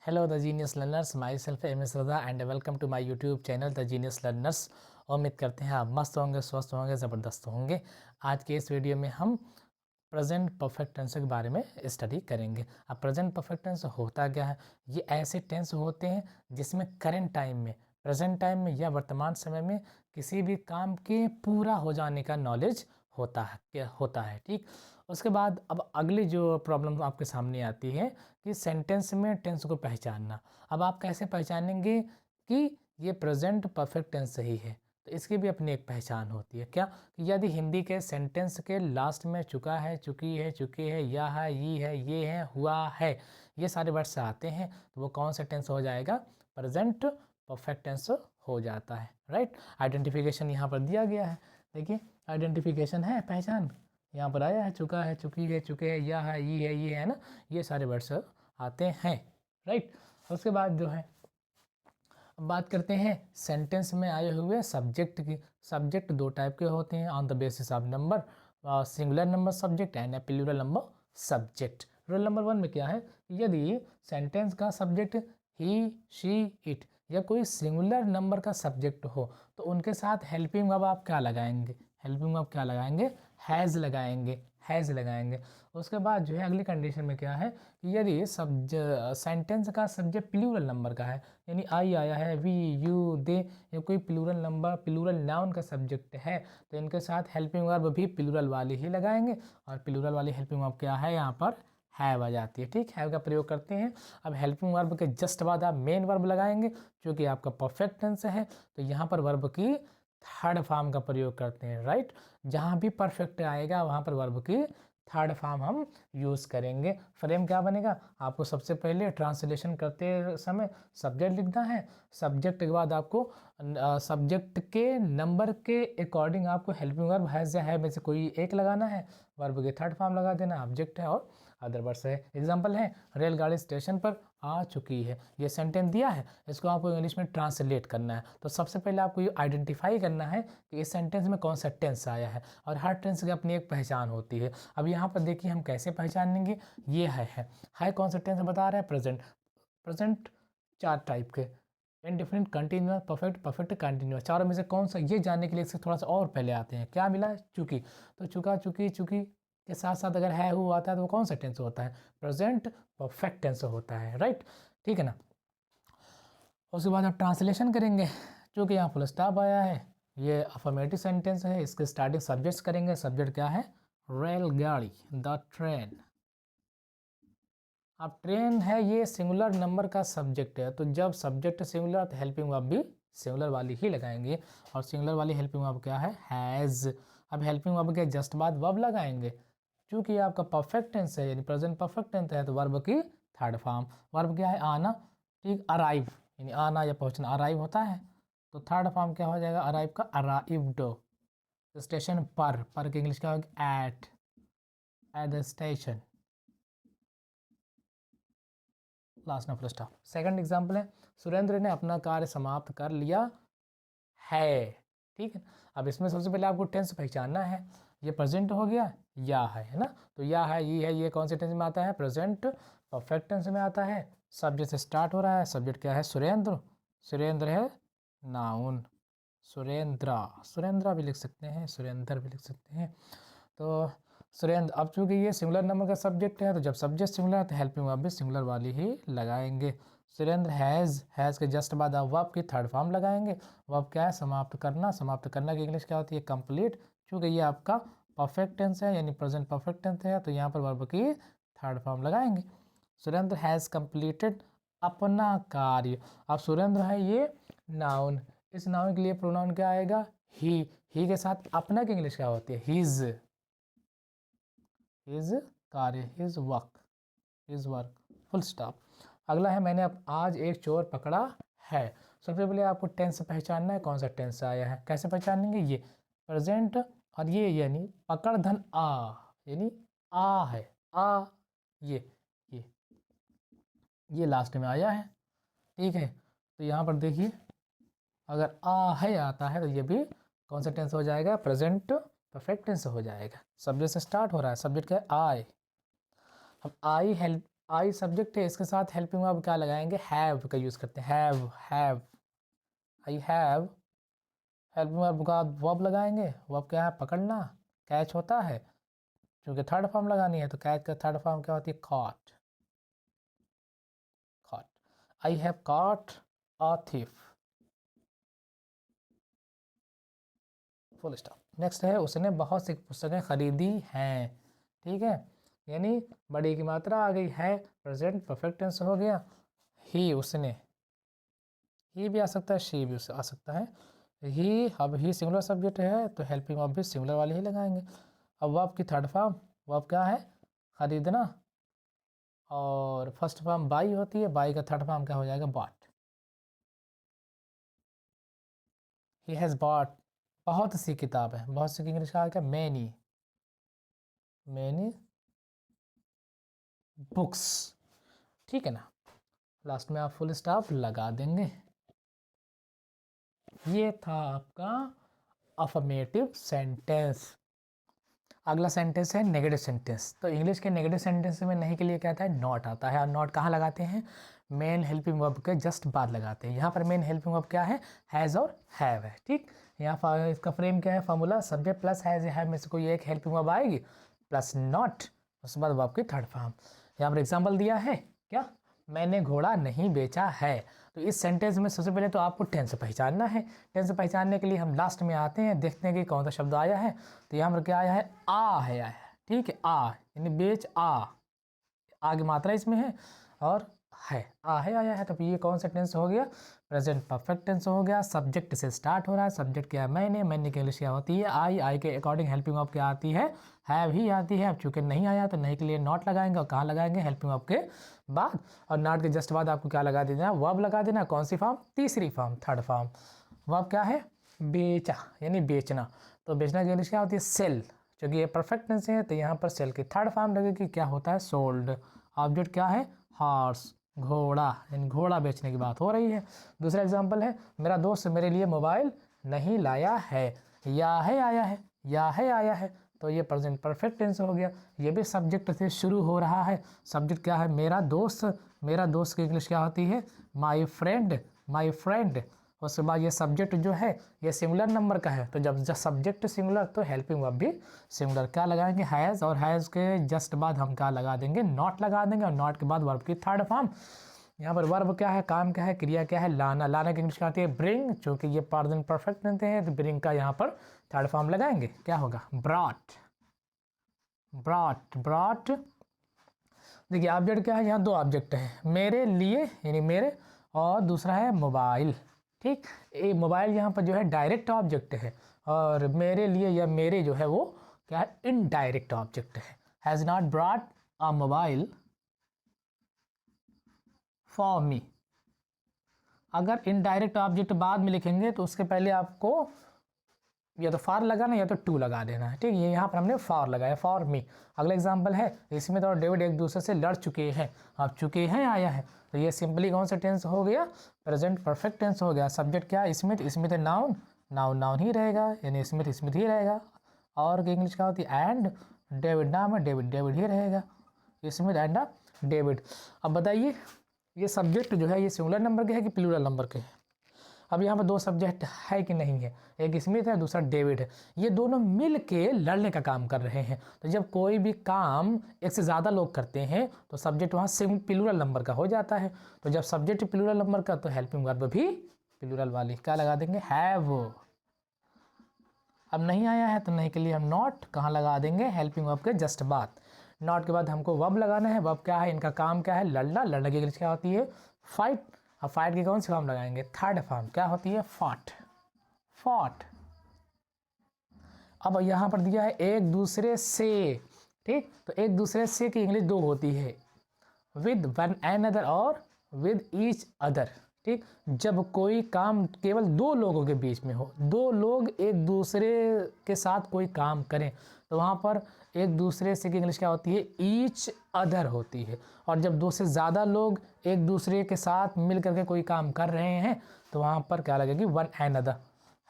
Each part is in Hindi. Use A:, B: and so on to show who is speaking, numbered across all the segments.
A: Hello the genius learners, myself MS Raza and welcome to my YouTube channel the genius learners. उम्मीद करते हैं आप मस्त होंगे, स्वस्थ होंगे, ज़बरदस्त होंगे। आज के इस वीडियो में हम प्रेजेंट परफेक्ट टेंस के बारे में स्टडी करेंगे। अब प्रेजेंट परफेक्ट टेंस होता क्या है? ये ऐसे टेंस होते हैं जिसमें करंट टाइम में, प्रेजेंट टाइम में या वर्तमान समय में किसी भी काम के पूरा हो जाने का नॉलेज होता है। ठीक, उसके बाद अब अगली जो प्रॉब्लम आपके सामने आती है कि सेंटेंस में टेंस को पहचानना। अब आप कैसे पहचानेंगे कि ये प्रेजेंट परफेक्ट टेंस सही है? तो इसकी भी अपनी एक पहचान होती है। क्या? यदि हिंदी के सेंटेंस के लास्ट में चुका है, चुकी है, चुके है, या है, ये है, हुआ है, ये सारे वर्ड्स आते हैं तो वो कौन सा टेंस हो जाएगा? प्रेजेंट परफेक्ट टेंस हो जाता है। राइट, आइडेंटिफिकेशन यहाँ पर दिया गया है। देखिए, आइडेंटिफिकेशन है, पहचान यहाँ पर आया है, चुका है, चुकी है, चुके हैं, या है, ये है ना, ये सारे वर्ड्स आते हैं। राइट, उसके बाद जो है अब बात करते हैं सेंटेंस में आए हुए सब्जेक्ट की। सब्जेक्ट दो टाइप के होते हैं on the basis of number, singular number subject and plural number subject. Rule number 1 में क्या है? यदि सेंटेंस का सब्जेक्ट ही, शी, इट या कोई सिंगुलर नंबर का सब्जेक्ट हो तो उनके साथ हेल्पिंग वर्ब आप क्या लगाएंगे? हेल्पिंग वर्ब क्या लगाएंगे? हैज़ लगाएंगे, हैज़ लगाएंगे। उसके बाद जो है अगली कंडीशन में क्या है कि यदि सेंटेंस का सब्जेक्ट प्लूरल नंबर का है, यानी आई आया है, वी, यू, दे या कोई प्लूरल नंबर, प्लूरल नाउन का सब्जेक्ट है तो इनके साथ हेल्पिंग वर्ब भी प्लूरल वाली ही लगाएंगे। और प्लूरल वाली हेल्पिंग वर्ब क्या है? यहाँ पर हैव आ जाती है। ठीक, हैव का प्रयोग करते हैं। अब हेल्पिंग वर्ब के जस्ट बाद आप मेन वर्ब लगाएंगे, क्योंकि आपका परफेक्ट टेंस है तो यहाँ पर वर्ब की थर्ड फॉर्म का प्रयोग करते हैं। राइट, जहाँ भी परफेक्ट आएगा वहाँ पर वर्ब की थर्ड फॉर्म हम यूज़ करेंगे। फ्रेम क्या बनेगा? आपको सबसे पहले ट्रांसलेशन करते समय सब्जेक्ट लिखना है। सब्जेक्ट के बाद आपको सब्जेक्ट के नंबर के अकॉर्डिंग आपको हेल्पिंग वर्ब हैज़ या है में से कोई एक लगाना है। वर्ब के थर्ड फॉर्म लगा देना, ऑब्जेक्ट है और अदर वर्ड्स है। एग्जांपल है, रेलगाड़ी स्टेशन पर आ चुकी है। ये सेंटेंस दिया है, इसको आपको इंग्लिश में ट्रांसलेट करना है। तो सबसे पहले आपको ये आइडेंटिफाई करना है कि इस सेंटेंस में कौन सा टेंस आया है, और हर टेंस की अपनी एक पहचान होती है। अब यहाँ पर देखिए हम कैसे पहचानेंगे। ये है कौन सा टेंस बता रहा है? प्रेजेंट। प्रेजेंट चार टाइप के, indefinite, continuous, perfect, perfect continuous. चारों में से कौन सा, ये जानने के लिए इससे थोड़ा सा और पहले आते हैं। क्या मिला? चुकी। तो चुका, चुकी, चुकी के साथ साथ अगर है हु आता है तो वो कौन सा टेंस होता है? प्रेजेंट परफेक्ट टेंस होता है। राइट, ठीक है ना। उसके बाद आप ट्रांसलेशन करेंगे। चूँकि यहाँ फुल स्टॉप आया है, ये अफर्मेटिव सेंटेंस है, इसके स्टार्टिंग सब्जेक्ट्स करेंगे। सब्जेक्ट क्या है? रेलगाड़ी, द ट्रेन। अब ट्रेन है, ये सिंगुलर नंबर का सब्जेक्ट है, तो जब सब्जेक्ट सिंगुलर तो हेल्पिंग वर्ब भी सिंगुलर वाली ही लगाएंगे। और सिंगुलर वाली हेल्पिंग वर्ब क्या है? हैज़। अब हेल्पिंग वर्ब के जस्ट बाद वर्ब लगाएंगे। क्योंकि आपका परफेक्ट टेंस है, यानी प्रेजेंट परफेक्ट टेंस है, तो वर्ब की थर्ड फॉर्म। वर्ब क्या है? आना। ठीक, अराइव, यानी आना या पहुंचना, अराइव होता है। तो थर्ड फॉर्म क्या हो जाएगा? अराइव का अराइव्ड। स्टेशन पर की इंग्लिश क्या होगी? At the station. लास्ट में फुल स्टॉप। सेकंड एग्जांपल है, सुरेंद्र ने अपना कार्य समाप्त कर लिया है। ठीक है, अब इसमें सबसे पहले आपको टेंस पहचानना है। ये प्रेजेंट हो गया, या है ना। तो या है, ये कौन से टेंस में आता है? प्रेजेंट परफेक्ट टेंस में आता है। सब्जेक्ट से स्टार्ट हो रहा है, सब्जेक्ट क्या है? सुरेंद्र। सुरेंद्र है नाउन। सुरेंद्रा, सुरेंद्रा भी लिख सकते हैं, सुरेंद्र भी लिख सकते हैं। तो सुरेंद्र, अब चूंकि ये सिंगुलर नंबर का सब्जेक्ट है तो जब सब्जेक्ट सिंगुलर है तो हेल्पिंग वर्ब भी सिंगुलर वाली ही लगाएंगे। सुरेंद्र हैज़ के जस्ट बाद अब वर्ब की थर्ड फॉर्म लगाएंगे। वर्ब क्या है? समाप्त करना। समाप्त करना की इंग्लिश क्या होती है? कंप्लीट। चूँकि ये आपका परफेक्ट टेंस है, यानी प्रेजेंट परफेक्ट टेंस है, तो यहाँ पर वर्ब की थर्ड फॉर्म लगाएंगे। सुरेंद्र हैज़ कंप्लीटेड अपना कार्य। अब सुरेंद्र है ये नाउन, इस नाउन के लिए प्रोनाउन क्या आएगा? ही के साथ अपना की इंग्लिश क्या होती है? हिज। हिज कार्य, हिज वर्क, फुल स्टॉप। अगला है, मैंने अब आज एक चोर पकड़ा है। सबसे पहले आपको टेंस पहचानना है, कौन सा टेंस आया है। कैसे पहचानेंगे? ये प्रेजेंट, और ये यानी पकड़ धन आ, यानी आ है, आ, ये ये लास्ट में आया है। ठीक है, तो यहाँ पर देखिए अगर आ है आता है तो ये भी कौन सा टेंस हो जाएगा? प्रेजेंट परफेक्ट टेंस हो जाएगा। सब्जेक्ट से स्टार्ट हो रहा है, सब्जेक्ट क्या है? आई। अब आई सब्जेक्ट है, इसके साथ हेल्पिंग वर्ब क्या लगाएंगे, हैव का यूज़ करते हैं, have, I have. Helping verb का वर्ब लगाएंगे, वर्ब क्या है, पकड़ना, कैच होता है, क्योंकि थर्ड फॉर्म लगानी है तो कैच का थर्ड फॉर्म क्या होती है, caught, caught. I have caught a thief, full stop. Next है, उसने बहुत सी पुस्तकें खरीदी हैं, ठीक है, यानी बड़ी की मात्रा आ गई है, प्रेजेंट परफेक्ट टेंस हो गया। ही, उसने, ही भी आ सकता है, शी भी आ सकता है। ही, अब ही सिंगुलर सब्जेक्ट है तो हेल्पिंग वर्ब भी सिंगुलर वाले ही लगाएंगे। अब वर्ब की थर्ड फॉर्म, वर्ब क्या है, खरीदना, और फर्स्ट फॉर्म बाई होती है, बाई का थर्ड फॉर्म क्या हो जाएगा, बॉट। ही हैज़ बॉट, बहुत सी किताब है, बहुत सी की इंग्लिश का क्या, मैनी, मैनी बुक्स, ठीक है ना। लास्ट में आप फुल स्टॉप लगा देंगे। ये था आपका अफर्मेटिव सेंटेंस। अगला सेंटेंस है नेगेटिव सेंटेंस। तो इंग्लिश के नेगेटिव सेंटेंस में नहीं के लिए क्या आता है, नॉट आता है। और नॉट कहाँ लगाते हैं, मेन हेल्पिंग वर्ब के जस्ट बाद लगाते हैं। यहाँ पर मेन हेल्पिंग वर्ब क्या है, हैज़ और हैव है, ठीक। यहाँ इसका फ्रेम क्या है, फॉर्मूला, सब्जेक्ट प्लस हैज़ या हैव में से कोई एक हेल्पिंग वर्ब आएगी प्लस नॉट, उसके बाद वर्ब की थर्ड फॉर्म। यहाँ पर एग्जाम्पल दिया है क्या, मैंने घोड़ा नहीं बेचा है। तो इस सेंटेंस में सबसे पहले तो आपको टेंस पहचानना है। टेंस पहचानने के लिए हम लास्ट में आते हैं, देखते हैं कि कौन सा शब्द आया है। तो यहाँ पर क्या आया है, आ है, आया है, ठीक है, आ यानी बेच, आगे मात्रा इसमें है, और है, आ है आया है। तो ये कौन सा टेंस हो गया, प्रेजेंट परफेक्ट टेंस हो गया। सब्जेक्ट से स्टार्ट हो रहा है, सब्जेक्ट क्या है, मैंने की इंग्लिश क्या होती है, आई के अकॉर्डिंग हेल्पिंग वर्ब क्या आती है, हैव ही आती है। अब चूंकि नहीं आया तो नहीं के लिए नॉट लगाएंगे, और कहाँ लगाएंगे, हेल्पिंग वर्ब के बाद, और नॉट के जस्ट बाद आपको क्या लगा देना, वर्ब लगा देना। कौन सी फॉर्म, तीसरी फॉर्म, थर्ड फॉर्म। वर्ब क्या है, बेचा यानी बेचना। तो बेचना की इंग्लिश क्या होती है, सेल। क्योंकि ये परफेक्ट टेंस है तो यहाँ पर सेल की थर्ड फॉर्म लगेगी, क्या होता है, सोल्ड। ऑब्जेक्ट क्या है, हॉर्स, घोड़ा, यानी घोड़ा बेचने की बात हो रही है। दूसरा एग्जांपल है, मेरा दोस्त मेरे लिए मोबाइल नहीं लाया है, या है आया है, या है आया है। तो ये प्रेजेंट परफेक्ट टेंस हो गया। ये भी सब्जेक्ट से शुरू हो रहा है। सब्जेक्ट क्या है, मेरा दोस्त, मेरा दोस्त की इंग्लिश क्या होती है, माई फ्रेंड, माई फ्रेंड। उसके बाद ये सब्जेक्ट जो है ये सिंगुलर नंबर का है, तो जब सब्जेक्ट सिंगुलर तो हेल्पिंग वर्ब भी सिंगुलर। क्या लगाएंगे, हैज़, और हैज़ के जस्ट बाद हम क्या लगा देंगे, नॉट लगा देंगे, और नॉट के बाद वर्ब की थर्ड फॉर्म। यहाँ पर वर्ब क्या है, काम क्या है, क्रिया क्या है, लाना। लाना की इंग्लिश क्या आती है, ब्रिंग। चूँकि ये प्रेजेंट परफेक्ट बनते हैं तो ब्रिंग का यहाँ पर थर्ड फॉर्म लगाएंगे, क्या होगा, ब्रॉट, ब्रॉट, ब्रॉट। देखिए ऑब्जेक्ट क्या है, यहाँ दो ऑब्जेक्ट है, मेरे लिए यानी मेरे, और दूसरा है मोबाइल, ठीक। ये मोबाइल यहाँ पर जो है डायरेक्ट ऑब्जेक्ट है, और मेरे लिए या मेरे जो है वो क्या है, इनडायरेक्ट ऑब्जेक्ट है। Has not brought a mobile for me. अगर इनडायरेक्ट ऑब्जेक्ट बाद में लिखेंगे तो उसके पहले आपको या तो फॉर लगाना या तो टू लगा देना है, ठीक। ये यहाँ पर हमने फॉर लगाया, फॉर मी। अगला एग्जांपल है, इसमें तो डेविड एक दूसरे से लड़ चुके हैं, अब चुके हैं आया है, तो ये सिंपली कौन सा टेंस हो गया, प्रेजेंट परफेक्ट टेंस हो गया। सब्जेक्ट क्या, Smith, Smith noun, noun noun ही रहेगा, यानी स्मिथ स्मिथ ही रहेगा। और इंग्लिश क्या होती है, एंड डेविड नाम है, डेविड डेविड ही रहेगा, स्मिथ एंड डेविड। अब बताइए ये सब्जेक्ट जो है ये सिंगुलर नंबर के है कि प्लूरल नंबर के है। अब यहाँ पर दो सब्जेक्ट है कि नहीं है, एक स्मिथ है दूसरा डेविड है, ये दोनों मिल के लड़ने का काम कर रहे हैं। तो जब कोई भी काम एक से ज़्यादा लोग करते हैं तो सब्जेक्ट वहाँ प्लूरल नंबर का हो जाता है। तो जब सब्जेक्ट प्लूरल नंबर का तो हेल्पिंग वर्ब भी प्लूरल वाली, क्या लगा देंगे, हैव। अब नहीं आया है तो नहीं के लिए हम नॉट कहाँ लगा देंगे, हेल्पिंग वर्ब के जस्ट बाद। नॉट के बाद हमको वर्ब लगाना है, वर्ब क्या है, इनका काम क्या है, लड़ना। लड़ने की इंग्लिश क्या होती है, फाइट। अब फाइट की कौन सी फॉर्म लगाएंगे, थर्ड फॉर्म, क्या होती है, फॉट, फॉट। अब यहाँ पर दिया है एक दूसरे से, ठीक। तो एक दूसरे से की इंग्लिश दो होती है, विद वन एनदर और विद ईच अदर, ठीक। जब कोई काम केवल दो लोगों के बीच में हो, दो लोग एक दूसरे के साथ कोई काम करें, तो वहाँ पर एक दूसरे से की इंग्लिश क्या होती है, ईच अदर होती है। और जब दो से ज़्यादा लोग एक दूसरे के साथ मिल करके कोई काम कर रहे हैं तो वहाँ पर क्या लगेगी, one another.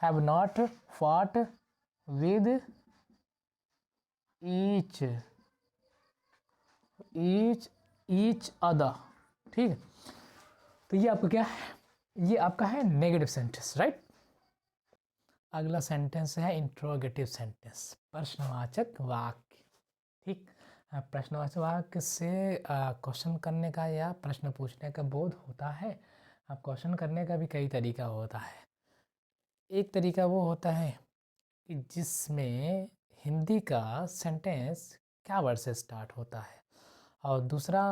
A: Have not fought with each, each each other, ठीक है। तो ये आपका क्या है, ये आपका है नेगेटिव सेंटेंस, राइट। अगला सेंटेंस है इंट्रोगेटिव सेंटेंस, प्रश्नवाचक वाक्य, ठीक। प्रश्नवाचक वाक्य से क्वेश्चन करने का या प्रश्न पूछने का बोध होता है। अब क्वेश्चन करने का भी कई तरीका होता है। एक तरीका वो होता है कि जिसमें हिंदी का सेंटेंस क्या वर्ड से स्टार्ट होता है, और दूसरा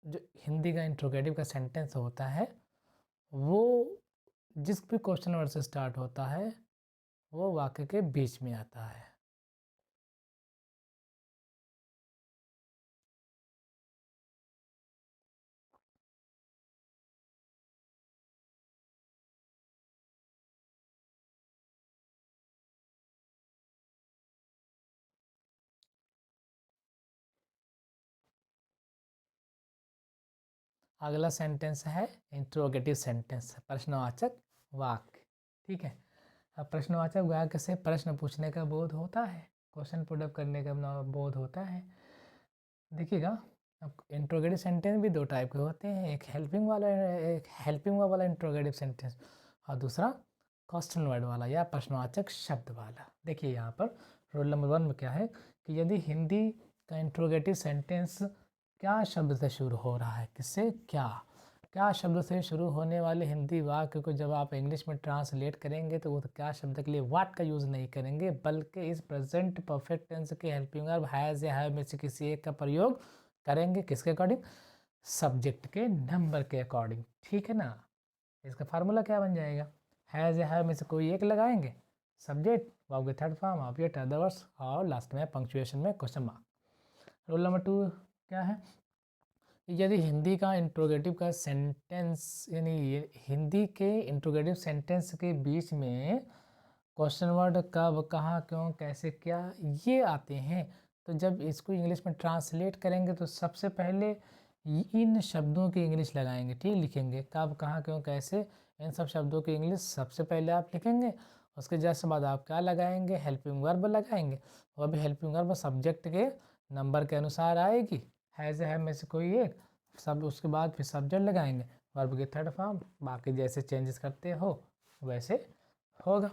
A: जो हिंदी का इंट्रोगेटिव का सेंटेंस होता है वो जिस भी क्वेश्चन वर्ड से स्टार्ट होता है वो वाक्य के बीच में आता है। अगला सेंटेंस है इंट्रोगेटिव सेंटेंस, प्रश्नवाचक वाक्य, ठीक है। अब प्रश्नवाचक वाक्य से प्रश्न पूछने का बोध होता है, क्वेश्चन पुटअप करने का बोध होता है। देखिएगा, अब इंट्रोगेटिव सेंटेंस भी दो टाइप के होते हैं, एक हेल्पिंग वाला इंट्रोगेटिव सेंटेंस और दूसरा क्वेश्चन वर्ड वाला या प्रश्नवाचक शब्द वाला। देखिए यहाँ पर रोल नंबर 1 में क्या है कि यदि हिंदी का इंट्रोगेटिव सेंटेंस क्या शब्द से शुरू हो रहा है, किससे, क्या शब्द से शुरू होने वाले हिंदी वाक्य को जब आप इंग्लिश में ट्रांसलेट करेंगे तो वो तो क्या शब्द के लिए व्हाट का यूज़ नहीं करेंगे, बल्कि इस प्रेजेंट परफेक्ट टेंस के हेल्पिंग वर्ब हैज़ या हैव में से किसी एक का प्रयोग करेंगे। किसके अकॉर्डिंग, सब्जेक्ट के नंबर के अकॉर्डिंग, ठीक है ना। इसका फार्मूला क्या बन जाएगा, हैज़ या हैव में से कोई एक लगाएंगे, सब्जेक्ट वर्ब के थर्ड फॉर्म ऑब्जेक्ट अदर्स और लास्ट में पंक्चुएशन में क्वेश्चन मार्क। रूल नंबर 2 क्या है, यदि हिंदी का इंट्रोगेटिव का सेंटेंस यानी हिंदी के इंट्रोगेटिव सेंटेंस के बीच में क्वेश्चन वर्ड कब, कहाँ, क्यों, कैसे, क्या ये आते हैं, तो जब इसको इंग्लिश में ट्रांसलेट करेंगे तो सबसे पहले इन शब्दों की इंग्लिश लगाएंगे, ठीक, लिखेंगे कब, कहाँ, क्यों, कैसे, इन सब शब्दों की इंग्लिश सबसे पहले आप लिखेंगे। उसके जैसे बाद आप क्या लगाएंगे, हेल्पिंग वर्ब लगाएंगे। वह भी हेल्पिंग वर्ब सब्जेक्ट के नंबर के अनुसार आएगी, हैज़ है में से कोई एक, सब उसके बाद फिर सब्जेक्ट लगाएंगे, वर्ब के थर्ड फॉर्म, बाकी जैसे चेंजेस करते हो वैसे होगा।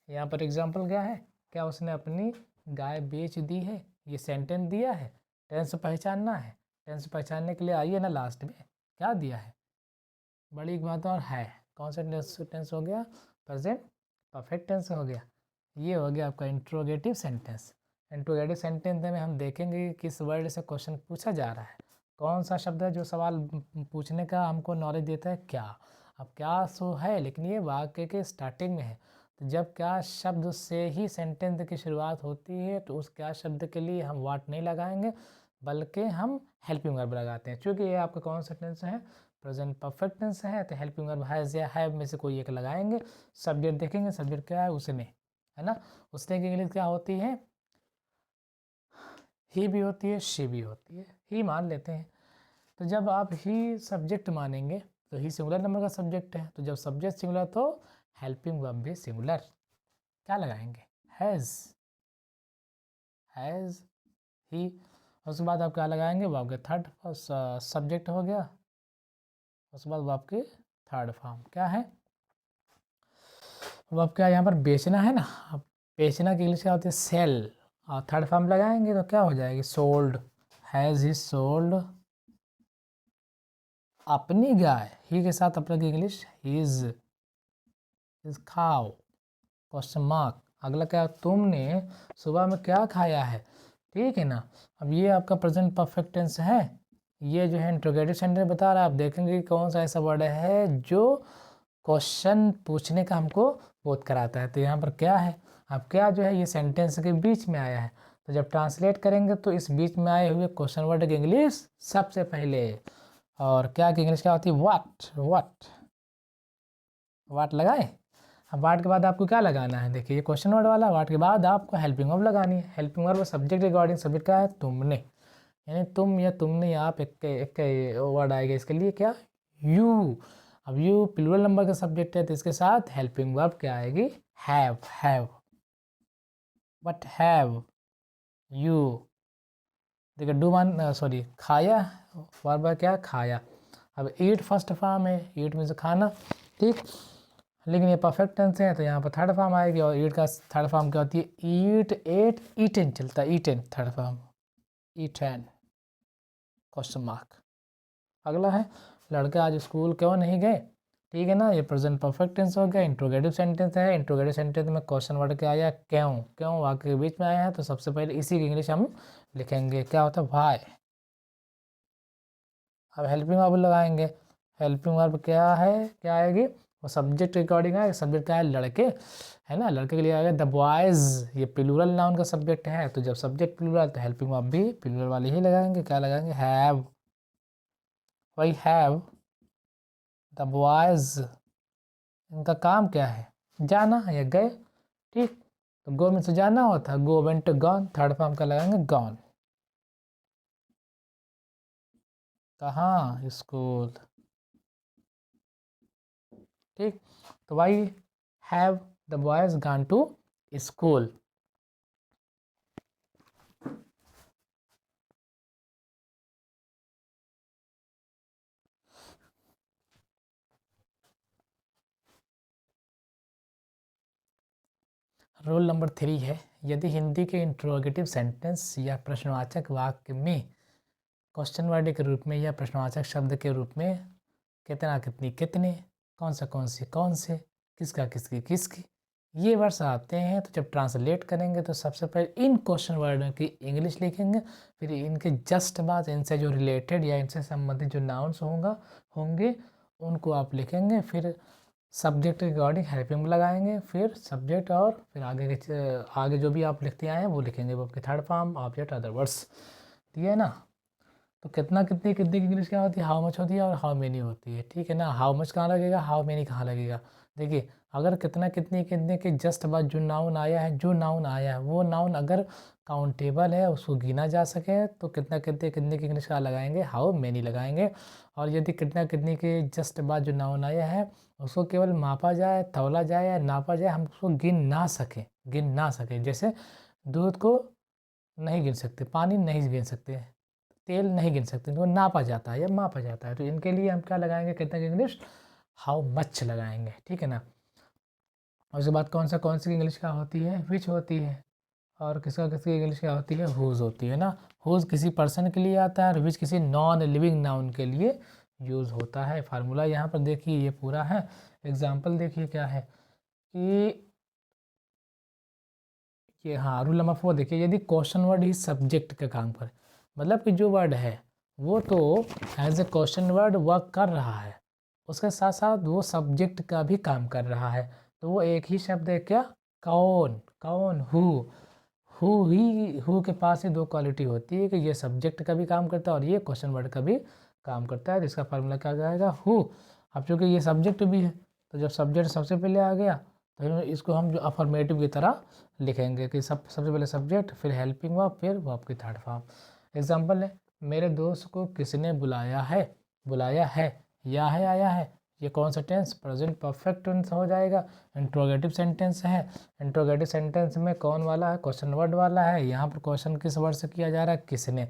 A: यहाँ पर एग्जांपल क्या है, क्या उसने अपनी गाय बेच दी है, ये सेंटेंस दिया है, टेंस पहचानना है। टेंस पहचानने के लिए आइए ना, लास्ट में क्या दिया है, बड़ी बात और है, कौन सा टेंस हो गया, प्रेजेंट परफेक्ट टेंस हो गया। ये हो गया आपका इंट्रोगेटिव सेंटेंस। इंट्रोगेटिव सेंटेंस में हम देखेंगे कि किस वर्ड से क्वेश्चन पूछा जा रहा है, कौन सा शब्द है जो सवाल पूछने का हमको नॉलेज देता है, क्या। अब क्या सो है, लेकिन ये वाक्य के स्टार्टिंग में है, तो जब क्या शब्द से ही सेंटेंस की शुरुआत होती है तो उस क्या शब्द के लिए हम वाट नहीं लगाएंगे, बल्कि हम हेल्पिंग वर्ब लगाते हैं। क्योंकि ये आपका कौन सा टेंस है, प्रेजेंट परफेक्ट टेंस है, तो हेल्पिंग वर्ब हैज़ या हैव में से कोई एक लगाएंगे। सब्जेक्ट देखेंगे, सब्जेक्ट क्या है, उसने, है ना। उसने की इंग्लिश क्या होती है, ही भी होती है, शी भी होती है, ही मान लेते हैं। तो जब आप ही सब्जेक्ट मानेंगे तो ही सिंगुलर नंबर का सब्जेक्ट है, तो जब सब्जेक्ट सिंगुलर तो हेल्पिंग वर्ब भी सिंगुलर, क्या लगाएंगे, हैज़ ही। उसके बाद आप क्या लगाएंगे, वर्ब के थर्ड सब्जेक्ट हो गया, उसके बाद वर्ब के थर्ड फॉर्म क्या है, वर्ब क्या यहाँ पर बेचना है ना। अब बेचना की इंग्लिश क्या होती है, सेल, और थर्ड फॉर्म लगाएंगे तो क्या हो जाएगी, सोल्ड, हैज़ ही सोल्ड अपनी गाय, ही के साथ अपने की इंग्लिश इज खाओ, क्वेश्चन मार्क। अगला क्या, तुमने सुबह में क्या खाया है, ठीक है ना। अब ये आपका प्रेजेंट परफेक्ट टेंस है, ये जो है इंट्रोगेटिव सेंटेंस बता रहा है। आप देखेंगे कि कौन सा ऐसा वर्ड है जो क्वेश्चन पूछने का हमको बोध कराता है। तो यहाँ पर क्या है, अब क्या जो है ये सेंटेंस के बीच में आया है, तो जब ट्रांसलेट करेंगे तो इस बीच में आए हुए क्वेश्चन वर्ड की इंग्लिश सबसे पहले, और क्या की इंग्लिश क्या होती है, वाट लगाए। अब वाट के बाद आपको क्या लगाना है, देखिए ये क्वेश्चन वर्ड वाला, वाट के बाद आपको हेल्पिंग वर्ब लगानी है। Helping verb subject regarding, subject क्या है, तुमने, यानी तुम या तुमने, आप एक वर्ड आएगा इसके लिए क्या, यू। अब यू प्लूरल नंबर का सब्जेक्ट है तो इसके साथ हेल्पिंग वर्ब क्या आएगी, हैव, व्हाट हैव यू देखिए डू वन सॉरी खाया, वर्ब है क्या, खाया। अब ईट फर्स्ट फॉर्म है, ईट मीन्स खाना, ठीक। लेकिन ये परफेक्ट टेंस है तो यहाँ पर थर्ड फॉर्म आएगी, और ईट का थर्ड फॉर्म क्या होती है, ईट, एट, ईटेन चलता है, eaten third form, eaten question mark. अगला है लड़के आज स्कूल क्यों नहीं गए, ठीक है ना, ये प्रेजेंट परफेक्ट टेंस हो गया। इंट्रोगेटिव सेंटेंस है, इंट्रोगेटिव सेंटेंस में क्वेश्चन वर्ड क्या आया, क्यों, क्यों वाक्य के बीच में आया है, तो सबसे पहले इसी की इंग्लिश हम लिखेंगे, क्या होता है, वाई। अब हेल्पिंग वर्ब लगाएंगे, हेल्पिंग वर्ब क्या है, क्या आएगी, वो सब्जेक्ट के अकॉर्डिंग है, सब्जेक्ट क्या है, लड़के, है ना, लड़के के लिए आएगा द बॉयज़, ये प्लूरल नाउन का सब्जेक्ट है, तो जब सब्जेक्ट प्लूरल तो हेल्पिंग वर्ब भी प्लूरल वाले ही लगाएंगे, क्या लगाएंगे, हैव, वही हैव द बॉयज़, इनका काम क्या है, जाना या गए, ठीक। तो गो में से जाना होता, go went gone, third form का लगाएंगे गॉन, कहाँ, स्कूल, ठीक। तो why have the boys gone to school. Roll number 3 है, यदि हिंदी के इंट्रोगेटिव सेंटेंस या प्रश्नवाचक वाक्य में क्वेश्चन वर्ड के रूप में या प्रश्नवाचक शब्द के रूप में कितना, कितनी, कितने, कौन सा, कौन सी, कौन से, किसका, किसकी, किसकी, ये वर्ड्स आते हैं, तो जब ट्रांसलेट करेंगे तो सबसे पहले इन क्वेश्चन वर्डों की इंग्लिश लिखेंगे, फिर इनके जस्ट बाद इनसे जो रिलेटेड या इनसे संबंधित जो नाउन्स होंगे उनको आप लिखेंगे, फिर सब्जेक्ट के अकॉर्डिंग हेल्पिंग में लगाएंगे, फिर सब्जेक्ट, और फिर आगे जो भी आप लिखते आए हैं वो लिखेंगे, वो आपके third form, object, other words दिए है ना। तो कितना, कितनी, कितनी की इंग्लिश क्या होती है, हाउ मच होती है, और हाउ मेनी होती है, ठीक है ना। हाउ मच कहाँ लगेगा, हाउ मेनी कहाँ लगेगा। देखिए अगर कितना, कितनी, कितने के जस्ट बाद जो नाउन आया है, वो नाउन अगर काउंटेबल है, उसको गिना जा सके, तो कितना, कितने, कितने की इंग्लिश का लगाएंगे, हाउ मेनी लगाएंगे। और यदि कितना, कितनी के जस्ट बाद जो नाउन आया है उसको केवल मापा जाए, तौला जाए या नापा जाए, हम उसको गिन ना सकें, जैसे दूध को नहीं गिन सकते, पानी नहीं गिन सकते, तेल नहीं गिन सकते, तो नापा जाता है या मापा जाता है, तो इनके लिए हम क्या लगाएंगे, कितना की इंग्लिश, हाउ मच लगाएंगे, ठीक है ना। और उसके बाद कौन सी इंग्लिश क्या होती है, विच होती है, और किसकी इंग्लिश क्या होती है, हुज होती है ना। हुज किसी पर्सन के लिए आता है, और विच किसी नॉन लिविंग नाउन के लिए यूज़ होता है। फार्मूला यहाँ पर देखिए ये पूरा है, एग्जाम्पल देखिए क्या है कि ये, हाँ रूल नंबर 4 देखिए, यदि क्वेश्चन वर्ड ही सब्जेक्ट का काम करे, मतलब कि जो वर्ड है वो तो as a question word work कर रहा है, उसके साथ साथ वो सब्जेक्ट का भी काम कर रहा है, तो वो एक ही शब्द है, क्या, कौन, कौन, हु के पास ही दो क्वालिटी होती है कि ये सब्जेक्ट का भी काम करता है और ये क्वेश्चन वर्ड का भी काम करता है, जिसका फार्मूला क्या जाएगा, हु। अब चूँकि ये सब्जेक्ट भी है, तो जब सब्जेक्ट सबसे पहले आ गया तो इसको हम जो अफर्मेटिव की तरह लिखेंगे कि सबसे पहले सब्जेक्ट, फिर हेल्पिंग वर्ब, फिर वर्ब की थर्ड फॉर्म। एग्जांपल है, मेरे दोस्त को किसने बुलाया है, बुलाया है, या है, आया है, ये कौन सा टेंस, प्रेजेंट परफेक्ट टेंस हो जाएगा। इंट्रोगेटिव सेंटेंस है, इंट्रोगेटिव सेंटेंस में कौन वाला है, क्वेश्चन वर्ड वाला है, यहाँ पर क्वेश्चन किस वर्ड से किया जा रहा है, किसने,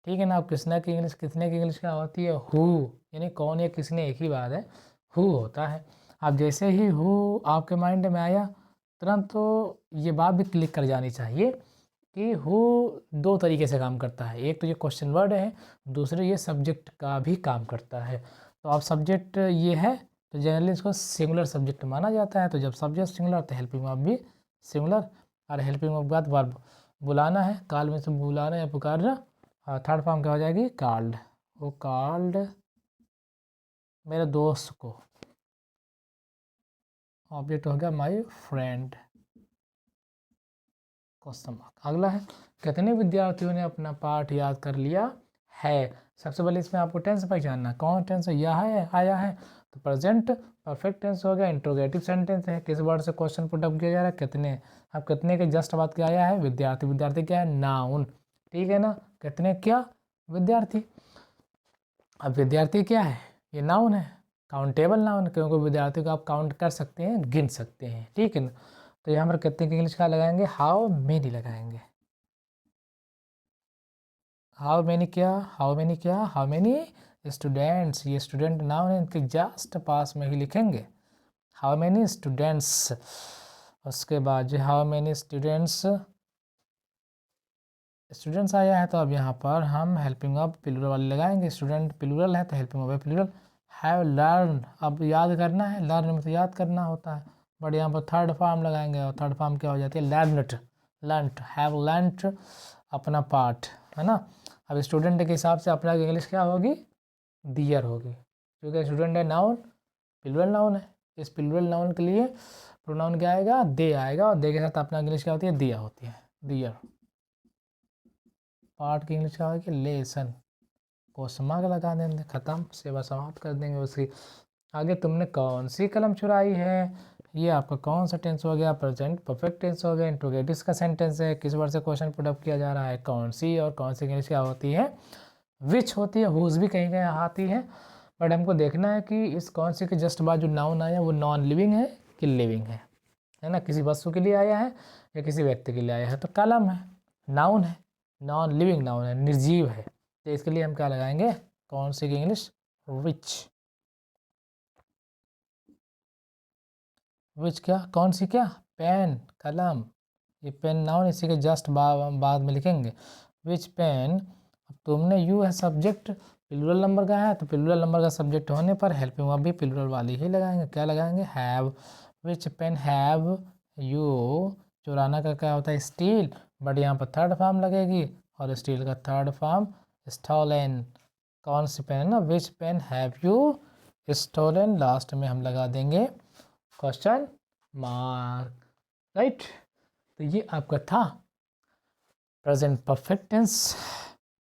A: ठीक है ना। अब किसने की इंग्लिश क्या होती है, हु, यानी कौन या किसने एक ही बात है, हु होता है। अब जैसे ही हु आपके माइंड में आया तुरंत तो ये बात भी क्लिक कर जानी चाहिए कि हु दो तरीके से काम करता है, एक तो ये क्वेश्चन वर्ड है, दूसरे ये सब्जेक्ट का भी काम करता है। तो अब सब्जेक्ट ये है तो जनरली इसको सिंगुलर सब्जेक्ट माना जाता है, तो जब सब्जेक्ट सिंगुलर तो हेल्पिंग वर्ब भी सिंगुलर, और हेल्पिंग वर्ब के बाद वर्ब, बुलाना है, काल में से बुलाना या पुकारना, थर्ड फॉर्म क्या हो जाएगी, कॉल्ड, वो कॉल्ड मेरे दोस्त को, ऑब्जेक्ट हो गया माय फ्रेंड, क्वेश्चन मार्क। अगला है, कितने विद्यार्थियों ने अपना पाठ याद कर लिया है। सबसे पहले इसमें आपको टेंस पहचानना, कौन टेंस है, यह है, आया है, तो प्रेजेंट परफेक्ट टेंस हो गया। इंट्रोगेटिव सेंटेंस है, किस वर्ड से क्वेश्चन पुट अप किया जा रहा है, कितने। अब कितने के जस्ट बाद क्या आया है, विद्यार्थी, विद्यार्थी क्या है, नाउन, ठीक है ना, कितने क्या, विद्यार्थी। अब विद्यार्थी क्या है, ये नाउन है, काउंटेबल नाउन, क्योंकि विद्यार्थी को आप काउंट कर सकते हैं, गिन सकते हैं, ठीक है ना। तो यहाँ पर कितने की इंग्लिश का लगाएंगे, हाउ मेनी लगाएंगे। हाउ मैनी क्या, हाउ मैनी स्टूडेंट्स, ये स्टूडेंट नाउन है, इनके जस्ट पास में ही लिखेंगे हाउ मैनी स्टूडेंट्स। उसके बाद जो हाउ मैनी स्टूडेंट्स आया है तो अब यहाँ पर हम हेल्पिंग ऑफ प्लूरल वाले लगाएंगे। स्टूडेंट प्लूरल है तो helping of plural. Have learn, अब याद करना है, लर्न में तो याद करना होता है, बट यहाँ पर थर्ड फॉर्म लगाएंगे और थर्ड फॉर्म क्या हो जाती है, लर्नट, लर्नट, हैव लर्नट अपना पार्ट, है ना। अब स्टूडेंट के हिसाब से अपना इंग्लिश क्या होगी, दियर होगी, क्योंकि स्टूडेंट है नाउन, प्लूरल नाउन है। इस प्लूरल नाउन के लिए प्रोनाउन क्या आएगा, दे आएगा, और दे के साथ अपना इंग्लिश क्या होती है, दिया होती है, दियर। पार्ट की इंग्लिश क्या होगी, लेसन, क्वेश्चन मार्क लगा देंगे, ख़त्म, सेवा समाप्त कर देंगे उसकी। आगे तुमने कौन सी कलम चुराई है, ये आपका कौन सा टेंस हो गया, प्रेजेंट परफेक्ट टेंस हो गया, इंट्रोगेटिव का सेंटेंस है, किस वर्ड से क्वेश्चन पुटअप किया जा रहा है, कौन सी, और कौन सी इंग्लिश क्या होती है, विच होती है, हुज भी कहीं कहीं आती है, बट हमको देखना है कि इस कौन सी के जस्ट बाद जो नाउन आया वो नॉन लिविंग है कि लिविंग है ना, किसी वस्तु के लिए आया है या किसी व्यक्ति के लिए आया है। तो कलम है, नाउन है, नॉन लिविंग नाउन है, निर्जीव है, तो इसके लिए हम क्या लगाएंगे, कौन सी की इंग्लिश, विच क्या, कौन सी क्या, पेन, कलम, ये पेन नाउन, इसी के जस्ट बाद में लिखेंगे विच पेन। अब तुमने यू है सब्जेक्ट, प्लूरल नंबर का है तो प्लूरल नंबर का सब्जेक्ट होने पर हेल्पिंग वर्ब भी प्लूरल वाली ही लगाएंगे, क्या लगाएंगे, have, which pen have you, चुराना का क्या होता है, स्टील, बट यहाँ पर थर्ड फॉर्म लगेगी, और स्टील का थर्ड फॉर्म स्टोलन, कौन सी पेन है ना, which pen have you stolen, last में हम लगा देंगे क्वेश्चन मार्क, राइट। तो ये आपका था प्रेजेंट परफेक्ट टेंस